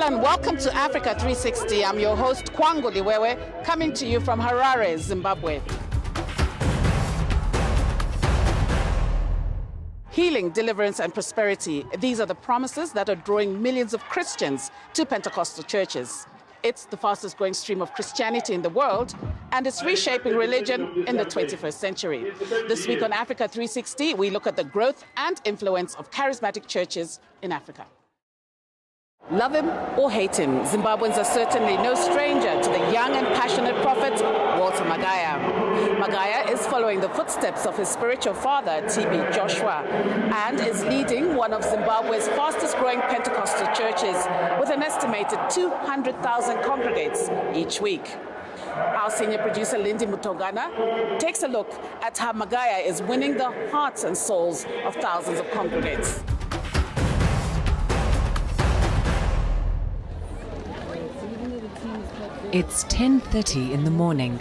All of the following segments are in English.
Hello and welcome to Africa 360. I'm your host, Kwangu Liwewe, coming to you from Harare, Zimbabwe. Healing, deliverance, and prosperity. These are the promises that are drawing millions of Christians to Pentecostal churches. It's the fastest growing stream of Christianity in the world, and it's reshaping religion in the 21st century. This week on Africa 360, we look at the growth and influence of charismatic churches in Africa. Love him or hate him, Zimbabweans are certainly no stranger to the young and passionate prophet, Walter Magaya. Magaya is following the footsteps of his spiritual father, TB Joshua, and is leading one of Zimbabwe's fastest growing Pentecostal churches with an estimated 200,000 congregates each week. Our senior producer, Lindy Mutongana, takes a look at how Magaya is winning the hearts and souls of thousands of congregates. It's 10:30 in the morning.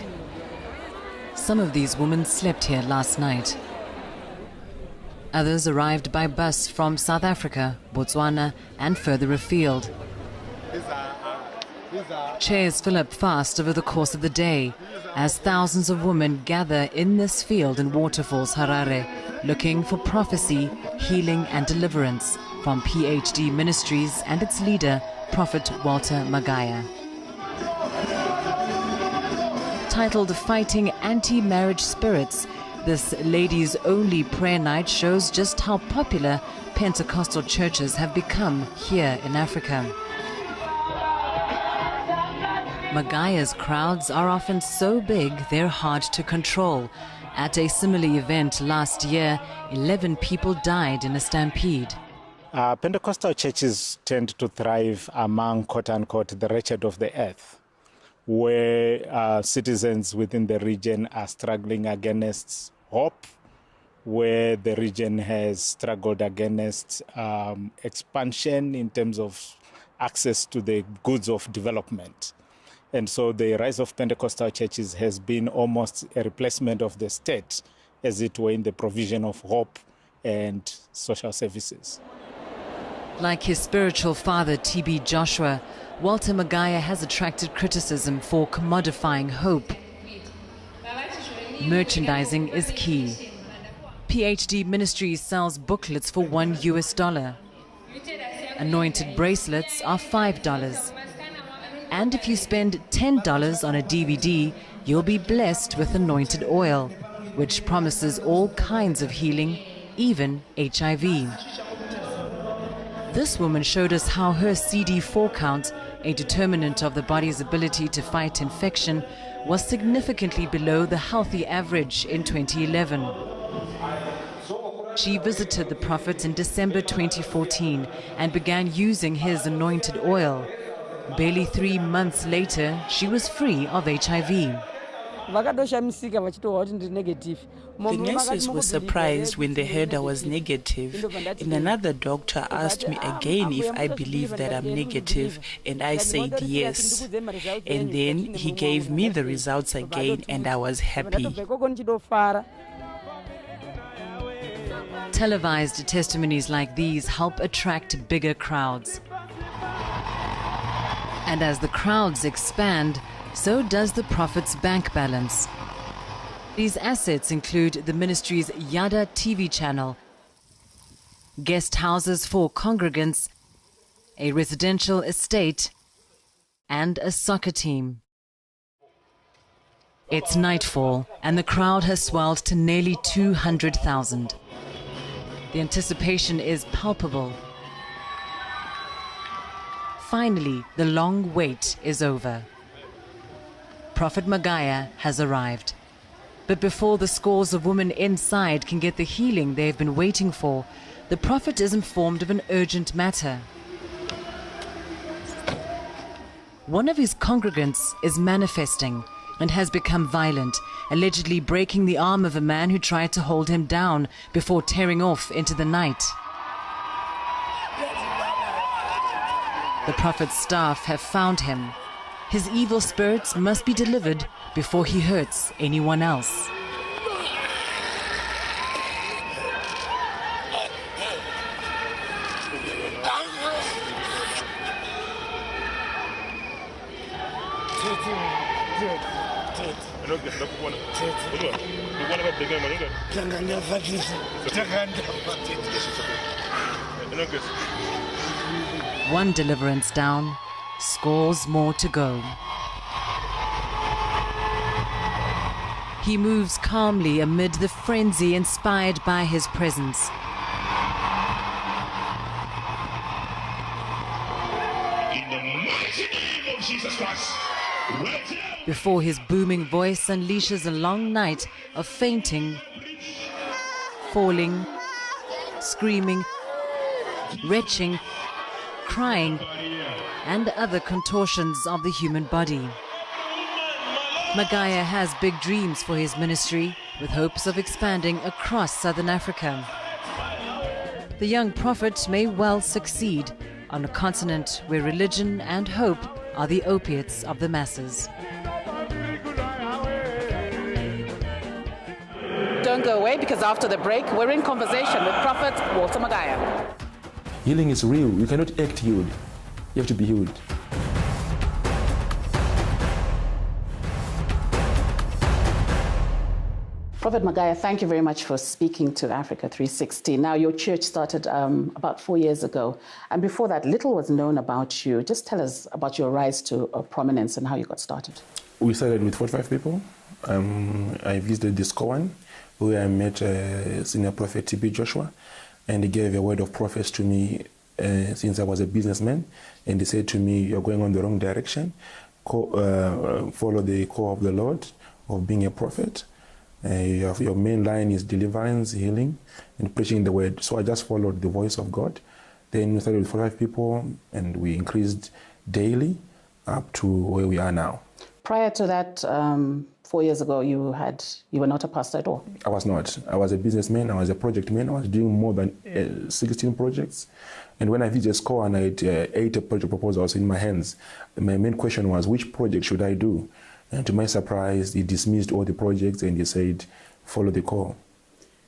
Some of these women slept here last night. Others arrived by bus from South Africa, Botswana, and further afield. Chairs fill up fast over the course of the day as thousands of women gather in this field in Waterfalls, Harare, looking for prophecy, healing, and deliverance from PhD Ministries and its leader, Prophet Walter Magaya. Titled Fighting Anti-Marriage Spirits, this ladies' only prayer night shows just how popular Pentecostal churches have become here in Africa. Magaya's crowds are often so big they're hard to control. At a similar event last year, 11 people died in a stampede. Pentecostal churches tend to thrive among, quote-unquote, the wretched of the earth, where citizens within the region are struggling against hope, where the region has struggled against expansion in terms of access to the goods of development. And so the rise of Pentecostal churches has been almost a replacement of the state, as it were, in the provision of hope and social services. Like his spiritual father, TB Joshua, Walter Magaya has attracted criticism for commodifying hope. Merchandising is key. PhD Ministries sells booklets for $1. Anointed bracelets are $5. And if you spend $10 on a DVD, you'll be blessed with anointed oil, which promises all kinds of healing, even HIV. This woman showed us how her CD4 count, a determinant of the body's ability to fight infection, was significantly below the healthy average in 2011. She visited the prophet in December 2014 and began using his anointed oil. Barely 3 months later, she was free of HIV. The nurses were surprised when they heard I was negative, and another doctor asked me again if I believed that I'm negative, and I said yes. And then he gave me the results again, and I was happy. Televised testimonies like these help attract bigger crowds. And as the crowds expand, so does the prophet's bank balance. These assets include the ministry's Yada TV channel, guest houses for congregants, a residential estate, and a soccer team. It's nightfall, and the crowd has swelled to nearly 200,000. The anticipation is palpable. Finally, the long wait is over. Prophet Magaya has arrived. But before the scores of women inside can get the healing they've been waiting for, the prophet is informed of an urgent matter. One of his congregants is manifesting and has become violent, allegedly breaking the arm of a man who tried to hold him down before tearing off into the night. The prophet's staff have found him. His evil spirits must be delivered before he hurts anyone else. One deliverance down, scores more to go. He moves calmly amid the frenzy inspired by his presence. In the mighty name of Jesus Christ. Before his booming voice unleashes a long night of fainting, falling, screaming, retching, crying, and other contortions of the human body. Magaya has big dreams for his ministry, with hopes of expanding across southern Africa. The young prophet may well succeed on a continent where religion and hope are the opiates of the masses. Don't go away, because after the break, we're in conversation with Prophet Walter Magaya. Healing is real. You cannot act healed. You have to be healed. Prophet Magaya, thank you very much for speaking to Africa 360. Now, your church started about 4 years ago. And before that, little was known about you. Just tell us about your rise to prominence and how you got started. We started with 45 people. I visited this Koan, where I met Senior Prophet T.B. Joshua, and he gave a word of prophecy to me since I was a businessman. And he said to me, you're going on the wrong direction. Follow the call of the Lord of being a prophet. Your main line is deliverance, healing, and preaching the word. So I just followed the voice of God. Then we started with 45 people, and we increased daily up to where we are now. Prior to that, 4 years ago, you were not a pastor at all? I was not. I was a businessman. I was a project man. I was doing more than 16 projects. And when I visited SCORE and I had 8 project proposals in my hands, my main question was, which project should I do? And to my surprise, he dismissed all the projects and he said, follow the call.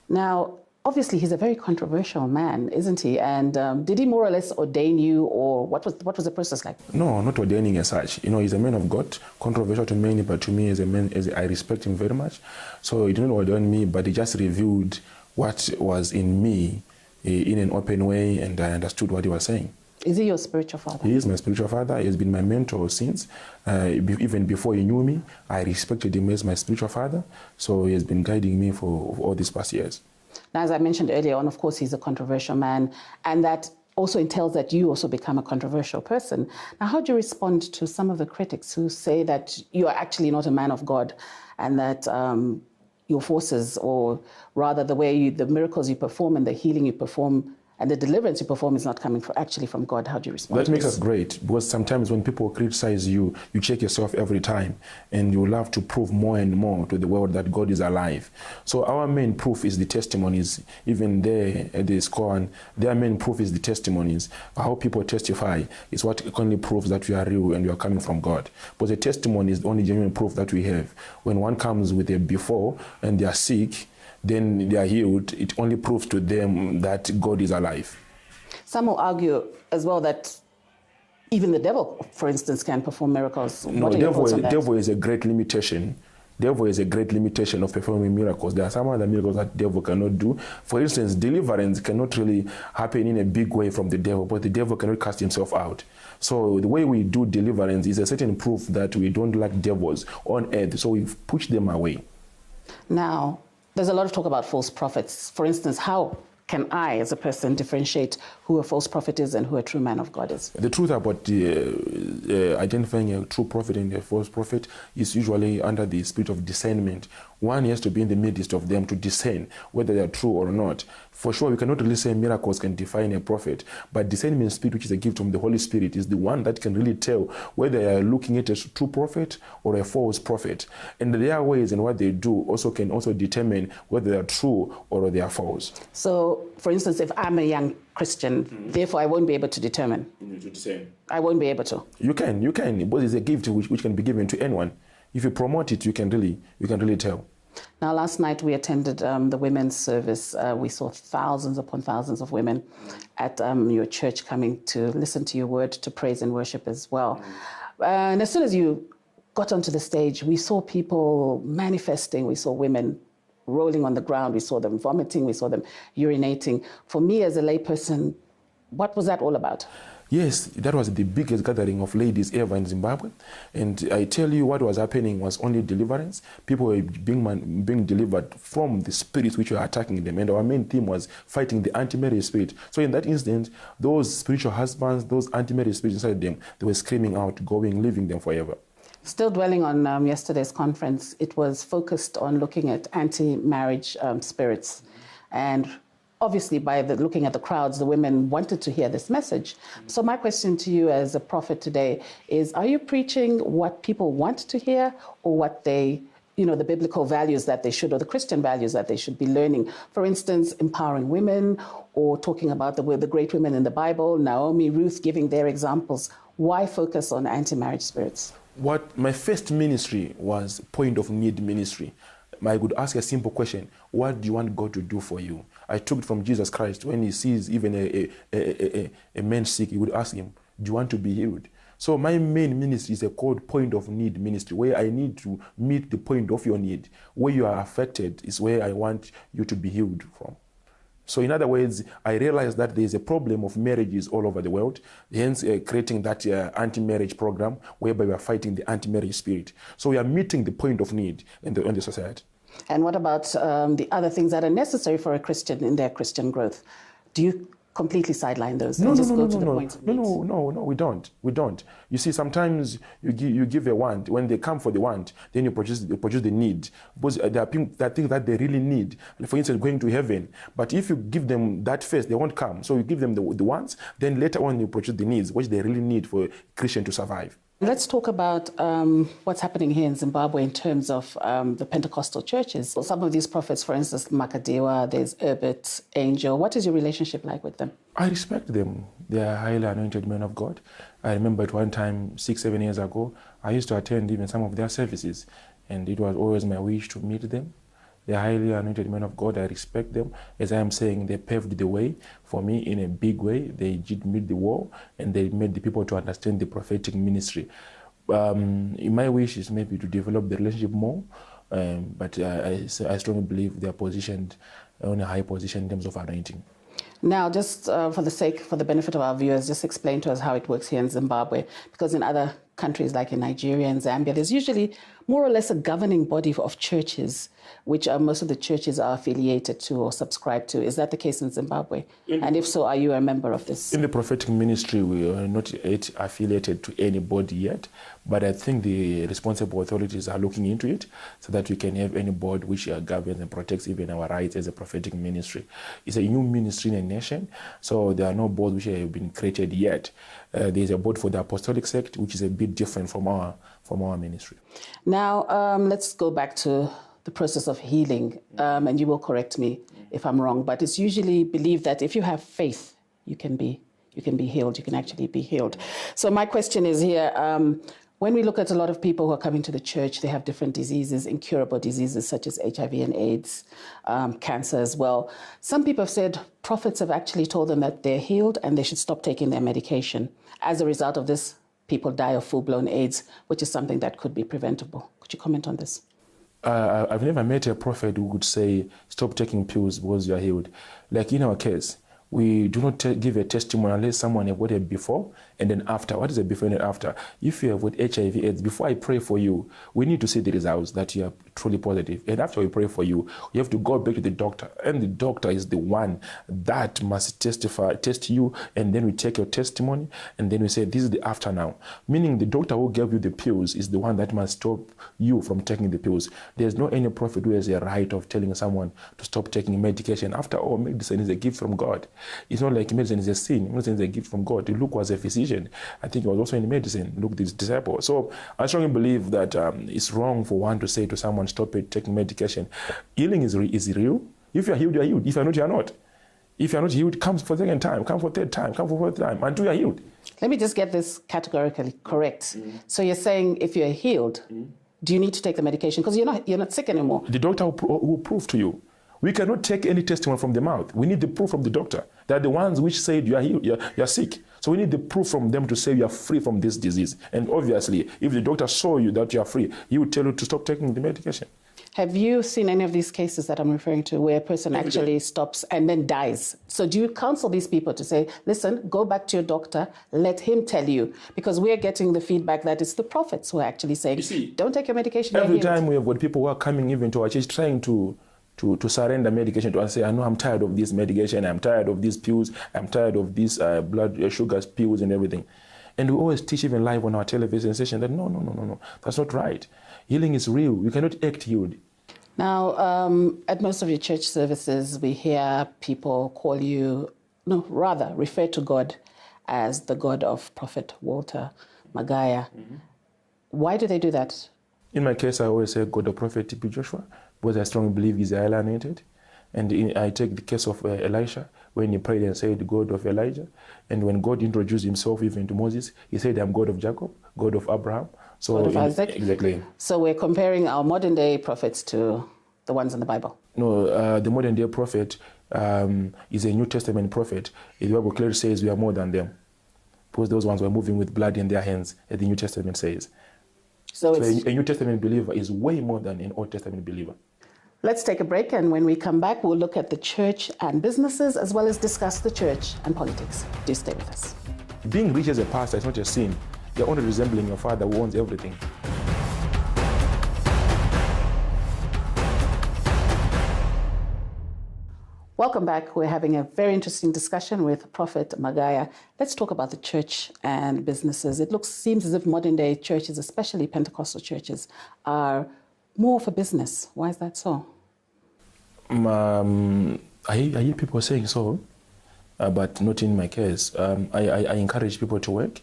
Now, obviously, he's a very controversial man, isn't he? And did he more or less ordain you, or what was the process like? No, not ordaining as such. You know, he's a man of God, controversial to many, but to me as a man, I respect him very much. So he didn't ordain me, but he just revealed what was in me in an open way, and I understood what he was saying. Is he your spiritual father? He is my spiritual father. He has been my mentor since. Even before he knew me, I respected him as my spiritual father. So he has been guiding me for all these past years. Now, as I mentioned earlier on, of course, he's a controversial man, and that also entails that you also become a controversial person. Now, how do you respond to some of the critics who say that you are actually not a man of God, and that your forces, or rather the miracles you perform and the healing you perform and the deliverance you perform is not coming actually from God? How do you respond? That makes us great, because sometimes when people criticize you, you check yourself every time, and you love to prove more and more to the world that God is alive. So our main proof is the testimonies. Even there at the SCORE, their main proof is the testimonies. How people testify is what only proves that we are real and we are coming from God. But the testimony is the only genuine proof that we have. When one comes with a before and they are sick, then they are healed, it only proves to them that God is alive. Some will argue as well that even the devil, for instance, can perform miracles. No, devil is a great limitation. Devil is a great limitation of performing miracles. There are some other miracles that the devil cannot do. For instance, deliverance cannot really happen in a big way from the devil, but the devil cannot cast himself out. So the way we do deliverance is a certain proof that we don't like devils on earth, so we push them away. Now, there's a lot of talk about false prophets. For instance, how can I, as a person, differentiate who a false prophet is and who a true man of God is? The truth about identifying a true prophet and a false prophet is usually under the spirit of discernment. One has to be in the midst of them to discern whether they are true or not. For sure, we cannot really say miracles can define a prophet, but discernment spirit, which is a gift from the Holy Spirit, is the one that can really tell whether they are looking at a true prophet or a false prophet. And their ways and what they do can determine whether they are true or they are false. So, for instance, if I'm a young Christian, therefore I won't be able to determine. I won't be able to. You can, but it's a gift which can be given to anyone. If you promote it, you can really tell. Now, last night we attended the women's service. We saw thousands upon thousands of women at your church coming to listen to your word, to praise and worship as well. And as soon as you got onto the stage, we saw people manifesting, we saw women rolling on the ground, we saw them vomiting, we saw them urinating. For me as a layperson, what was that all about? Yes, that was the biggest gathering of ladies ever in Zimbabwe. And I tell you, what was happening was only deliverance. People were being delivered from the spirits which were attacking them. And our main theme was fighting the anti-marriage spirit. So in that instance, those spiritual husbands, those anti-marriage spirits inside them, they were screaming out, going, leaving them forever. Still dwelling on yesterday's conference, it was focused on looking at anti-marriage spirits. And obviously, by looking at the crowds, the women wanted to hear this message. So my question to you as a prophet today is, are you preaching what people want to hear, or what they, the biblical values that they should, or the Christian values that they should be learning? For instance, empowering women, or talking about the great women in the Bible, Naomi, Ruth, giving their examples. Why focus on anti-marriage spirits? My first ministry was point of need ministry. I would ask a simple question: what do you want God to do for you? I took it from Jesus Christ. When he sees even a man sick, he would ask him, do you want to be healed? So my main ministry is called point of need ministry, where I need to meet the point of your need. Where you are affected is where I want you to be healed from. So in other words, I realized that there is a problem of marriages all over the world, hence creating that anti-marriage program whereby we are fighting the anti-marriage spirit. So we are meeting the point of need in the society. And what about the other things that are necessary for a Christian in their Christian growth? Do you completely sideline those? No, we don't. You see, sometimes you give a want. When they come for the want, then you produce the need. Because there are things that they really need. For instance, going to heaven. But if you give them that first, they won't come. So you give them the wants, then later on you produce the needs, which they really need for a Christian to survive. Let's talk about what's happening here in Zimbabwe in terms of the Pentecostal churches. Well, some of these prophets, for instance, Magaya, there's Herbert, Angel. What is your relationship like with them? I respect them. They are highly anointed men of God. I remember at one time, 6-7 years ago, I used to attend even some of their services, and it was always my wish to meet them. They are highly anointed men of God. I respect them. As I am saying, they paved the way for me in a big way. They did meet the wall, and they made the people to understand the prophetic ministry. My wish is maybe to develop the relationship more, but I strongly believe they are positioned on a high position in terms of anointing. Now, just for the benefit of our viewers, just explain to us how it works here in Zimbabwe, because in other countries like in Nigeria and Zambia, there's usually more or less a governing body of churches, which most of the churches are affiliated to or subscribe to. Is that the case in Zimbabwe? And if so, are you a member of this? In the prophetic ministry, we are not yet affiliated to anybody yet, but I think the responsible authorities are looking into it so that we can have any board which governs and protects even our rights as a prophetic ministry. It's a new ministry in a nation, so there are no boards which have been created yet. There's a board for the apostolic sect, which is a bit different from our ministry. Now, let's go back to the process of healing, and you will correct me if I'm wrong, but it's usually believed that if you have faith, you can be healed. You can actually be healed. So my question is here, when we look at a lot of people who are coming to the church, they have different diseases, incurable diseases such as HIV and AIDS, cancer as well. Some people have said prophets have actually told them that they're healed and they should stop taking their medication. As a result of this, people die of full-blown AIDS, which is something that could be preventable. Could you comment on this? I've never met a prophet who would say, stop taking pills because you are healed. Like in our case, we do not give a testimony unless someone has got it before and then after. What is a before and after? If you have got HIV/AIDS, before I pray for you, we need to see the results that you are truly positive. And after we pray for you, you have to go back to the doctor. And the doctor is the one that must test you. And then we take your testimony. And then we say, this is the after now. Meaning the doctor who gave you the pills is the one that must stop you from taking the pills. There's no any prophet who has a right of telling someone to stop taking medication. After all, medicine is a gift from God. It's not like medicine is a sin. Medicine is a gift from God. Luke was a physician. I think he was also in medicine. Luke, this disciple. So I strongly believe that it's wrong for one to say to someone, stop it, taking medication. Healing is real. If you're healed, you're healed. If you're not, you're not. If you're not healed, come for the second time, come for third time, come for fourth time, until you're healed. Let me just get this categorically correct. So you're saying if you're healed, do you need to take the medication? Because you're not sick anymore. The doctor will prove to you. We cannot take any testimony from the mouth. We need the proof from the doctor. They're the ones which said you are healed, you're sick. So we need the proof from them to say you are free from this disease. And obviously, if the doctor saw you that you are free, he would tell you to stop taking the medication. Have you seen any of these cases that I'm referring to where a person actually stops and then dies? So do you counsel these people to say, listen, go back to your doctor, let him tell you? Because we're getting the feedback that it's the prophets who are actually saying, don't take your medication. Every time we have got people who are coming even to our church trying to surrender medication to us, say, I know I'm tired of this medication, I'm tired of these pills, I'm tired of these blood sugar pills and everything. And we always teach even live on our television session that no, that's not right. Healing is real. You cannot act healed. Now, at most of your church services, we hear people call you, refer to God as the God of Prophet Walter Magaya. Mm-hmm. Why do they do that? In my case, I always say God of Prophet Joshua, because I strongly believe he's highly anointed. And I take the case of Elisha, when he prayed and said, God of Elijah. And when God introduced himself even to Moses, he said, I'm God of Jacob, God of Abraham. So God of Isaac. Exactly. So we're comparing our modern day prophets to the ones in the Bible. No, the modern day prophet is a New Testament prophet. The Bible clearly says we are more than them, because those ones were moving with blood in their hands, as the New Testament says. So a New Testament believer is way more than an Old Testament believer. Let's take a break, and when we come back, we'll look at the church and businesses, as well as discuss the church and politics. Do stay with us. Being rich as a pastor is not a sin. You're only resembling your father who owns everything. Welcome back. We're having a very interesting discussion with Prophet Magaya. Let's talk about the church and businesses. It seems as if modern day churches, especially Pentecostal churches, are more for business. Why is that so? I hear people saying so, but not in my case. I encourage people to work.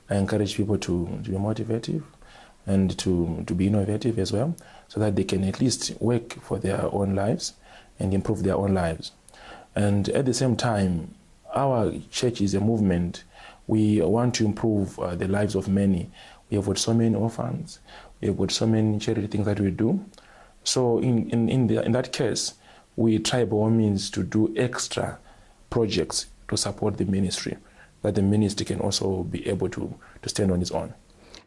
I encourage people to be motivative and to be innovative as well, so that they can at least work for their own lives and improve their own lives. And at the same time, our church is a movement. We want to improve the lives of many. We have got so many orphans. We have got so many charity things that we do. So in that case, we try by all means to do extra projects to support the ministry, that the ministry can also be able to stand on its own.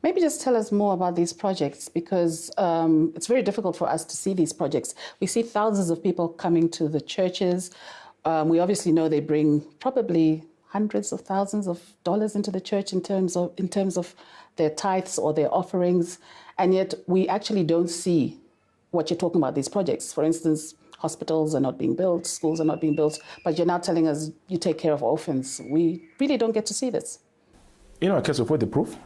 Maybe just tell us more about these projects, because it's very difficult for us to see these projects. We see thousands of people coming to the churches. We obviously know they bring probably hundreds of thousands of dollars into the church in terms of their tithes or their offerings, and yet we actually don't see what you're talking about, these projects. For instance, hospitals are not being built, schools are not being built, but you're now telling us you take care of orphans. We really don't get to see this. In our case, we've got the proof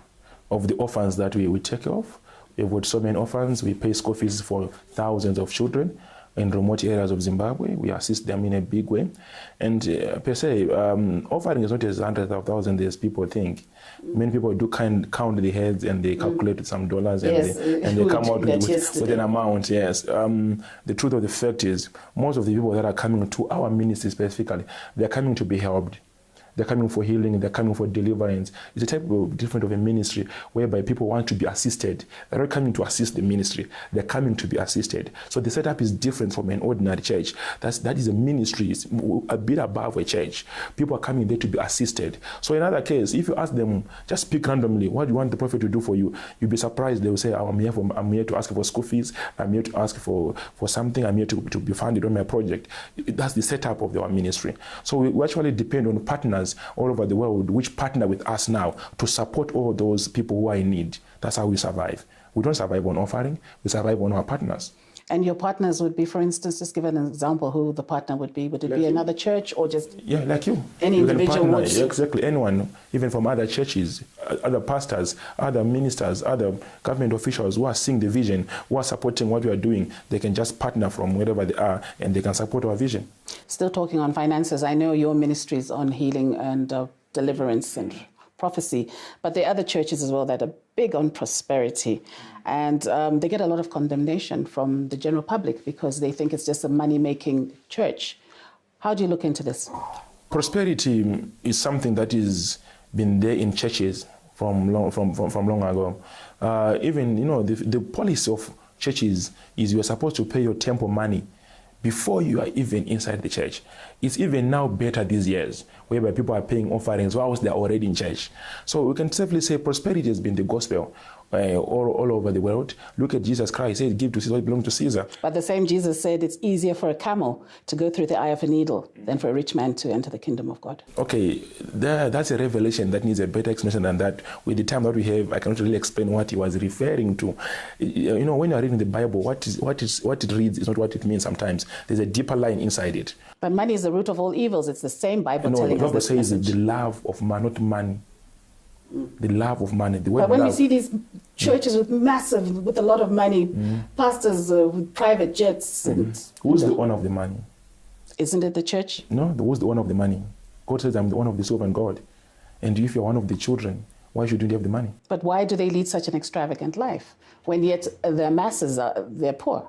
of the orphans that we take care of. We've got so many orphans. We pay school fees for thousands of children in remote areas of Zimbabwe. We assist them in a big way. And per se, offering is not as hundreds of thousands as people think. Many people do count the heads and they calculate some dollars, yes, and they come out with an amount. Yes. The truth of the fact is, most of the people that are coming to our ministry specifically, they're coming to be helped. They're coming for healing, they're coming for deliverance. It's a type of different of a ministry whereby people want to be assisted. They're not coming to assist the ministry, they're coming to be assisted. So the setup is different from an ordinary church. That is a ministry, it's a bit above a church. People are coming there to be assisted. So in other case, if you ask them, just speak randomly, what do you want the prophet to do for you? You'll be surprised. They will say, I'm here to ask for school fees, I'm here to ask for something, I'm here to be funded on my project. That's the setup of our ministry. So we actually depend on partners all over the world which partner with us now to support all those people who are in need. That's how we survive. We don't survive on offering, we survive on our partners. And your partners would be, for instance, just give an example who the partner would be. Would it be another church or just... Yeah, like you. Any individual would... Exactly, anyone, even from other churches, other pastors, other ministers, other government officials who are seeing the vision, who are supporting what we are doing, they can just partner from wherever they are and they can support our vision. Still talking on finances, I know your ministry is on healing and deliverance and prophecy, but there are other churches as well that are big on prosperity, and they get a lot of condemnation from the general public because they think it's just a money-making church. How do you look into this? Prosperity is something that has been there in churches from long ago. Even, the policy of churches is you're supposed to pay your temple money before you are even inside the church. It's even now better these years, whereby people are paying offerings whilst they're already in church. So we can safely say prosperity has been the gospel all over the world. Look at Jesus Christ. He said, give to Caesar what belongs to Caesar. But the same Jesus said it's easier for a camel to go through the eye of a needle than for a rich man to enter the kingdom of God. Okay, that's a revelation that needs a better explanation than that. With the time that we have, I cannot really explain what he was referring to. You know, when you are reading the Bible, what it reads is not what it means sometimes. There's a deeper line inside it. But money is the root of all evils. It's the same Bible telling us this says message. The love of money, not money. The love of money. The word but when love. you see these churches with a lot of money, pastors with private jets. Who's the owner of the money? Isn't it the church? No, who's the owner of the money? God says, I'm the owner of the sovereign God. And if you're one of the children, why should you have the money? But why do they lead such an extravagant life when yet the masses they're poor?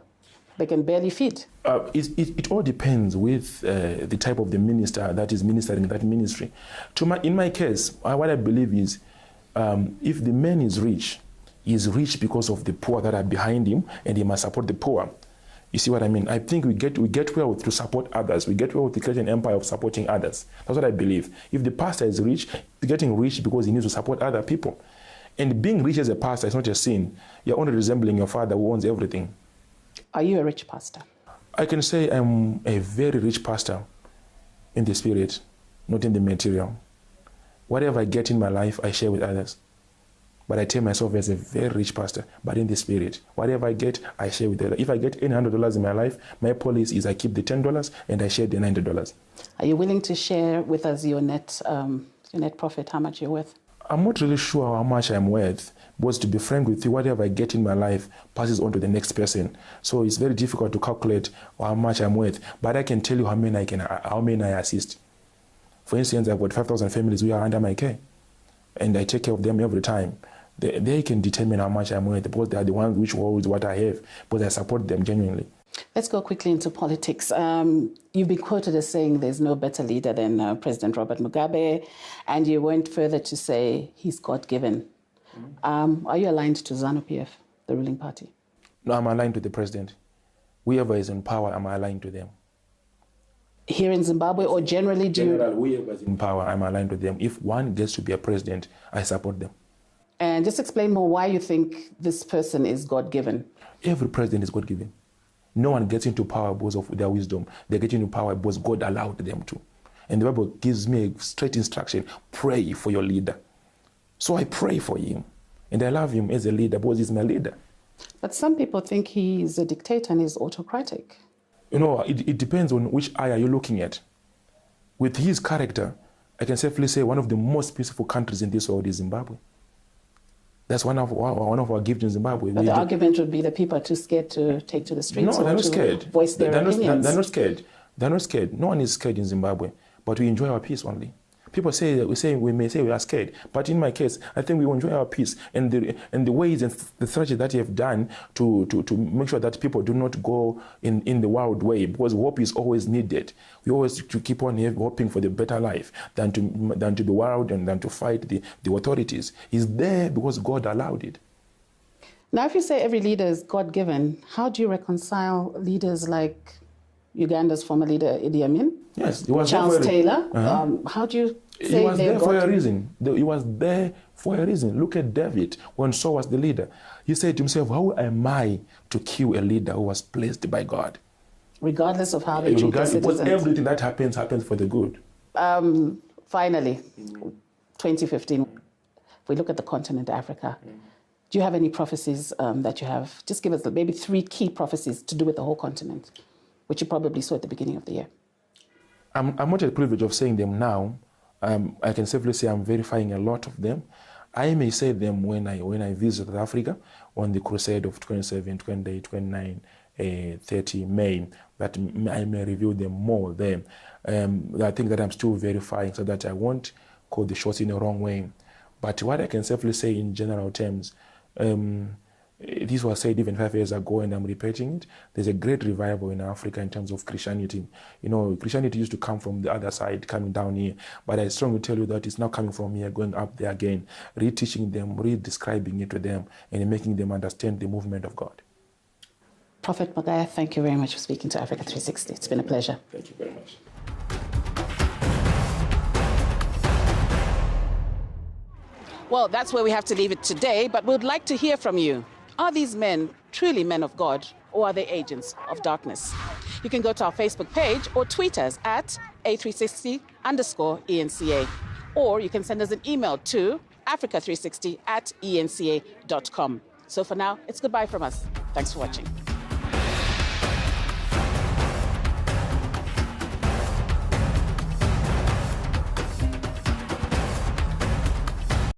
They can barely feed. It all depends with the type of the minister that is ministering that ministry. In my case, what I believe is if the man is rich because of the poor that are behind him, and he must support the poor. You see what I mean? I think we get well to support others. We get well to create an empire of supporting others. That's what I believe. If the pastor is rich, he's getting rich because he needs to support other people. And being rich as a pastor is not a sin. You're only resembling your father who owns everything. Are you a rich pastor? I can say I'm a very rich pastor in the spirit, not in the material. Whatever I get in my life, I share with others. But I tell myself as a very rich pastor, but in the spirit. Whatever I get, I share with others. If I get $100 in my life, my policy is I keep the $10 and I share the $90. Are you willing to share with us your net profit, how much you're worth? I'm not really sure how much I'm worth, because to be frank with you, whatever I get in my life passes on to the next person. So it's very difficult to calculate how much I'm worth. But I can tell you how many I assist. For instance, I've got 5,000 families who are under my care, and I take care of them every time. They can determine how much I'm worth, because they are the ones which hold what I have, but I support them genuinely. Let's go quickly into politics. You've been quoted as saying there's no better leader than President Robert Mugabe, and you went further to say he's God-given. Are you aligned to ZANU-PF, the ruling party? No, I'm aligned to the president. Whoever is in power, I'm aligned to them. Here in Zimbabwe, or generally whoever is in power, I'm aligned to them. If one gets to be a president, I support them. And just explain more why you think this person is God-given. Every president is God-given. No one gets into power because of their wisdom. They get into power because God allowed them to. And the Bible gives me a straight instruction: pray for your leader. So I pray for him. And I love him as a leader because he's my leader. But some people think he's a dictator and he's autocratic. You know, it depends on which eye are you looking at. With his character, I can safely say one of the most peaceful countries in this world is Zimbabwe. That's one of our gifts in Zimbabwe. But the argument would be that people are too scared to take to the streets. No, they're not scared. Voice their opinions. They're not scared. They're not scared. No one is scared in Zimbabwe, but we enjoy our peace only. People say that we may say we are scared, but in my case, I think we enjoy our peace and the ways and the strategy that you have done to make sure that people do not go in the wild way, because hope is always needed. We always to keep on hoping for the better life than to be wild and than to fight the authorities. It's there because God allowed it. Now, if you say every leader is God-given, how do you really leaders like Uganda's former leader Idi Amin? Yes, he was Charles Taylor. How do you say he was there for a reason? He was there for a reason. Look at David when Saul was the leader. He said to himself, "How am I to kill a leader who was placed by God?" Regardless of how they treat the citizens. Because everything that happens for the good. Finally, 2015. If we look at the continent Africa, do you have any prophecies that you have? Just give us maybe 3 key prophecies to do with the whole continent, which you probably saw at the beginning of the year. I'm not at the privilege of saying them now. I can safely say I'm verifying a lot of them. I may say them when I visit South Africa on the crusade of 27, 28, 29, 30 May, that I may reveal them more there. I think that I'm still verifying so that I won't call the shots in the wrong way. But what I can safely say in general terms, this was said even 5 years ago, and I'm repeating it. There's a great revival in Africa in terms of Christianity. You know, Christianity used to come from the other side, coming down here. But I strongly tell you that it's now coming from here, going up there again, reteaching them, re-describing it to them, and making them understand the movement of God. Prophet Magaya, thank you very much for speaking to Africa 360. It's been a pleasure. Thank you very much. Well, that's where we have to leave it today, but we'd like to hear from you. Are these men truly men of God, or are they agents of darkness? You can go to our Facebook page or tweet us at A360_ENCA. Or you can send us an email to africa360@enca.com. So for now, it's goodbye from us. Thanks for watching.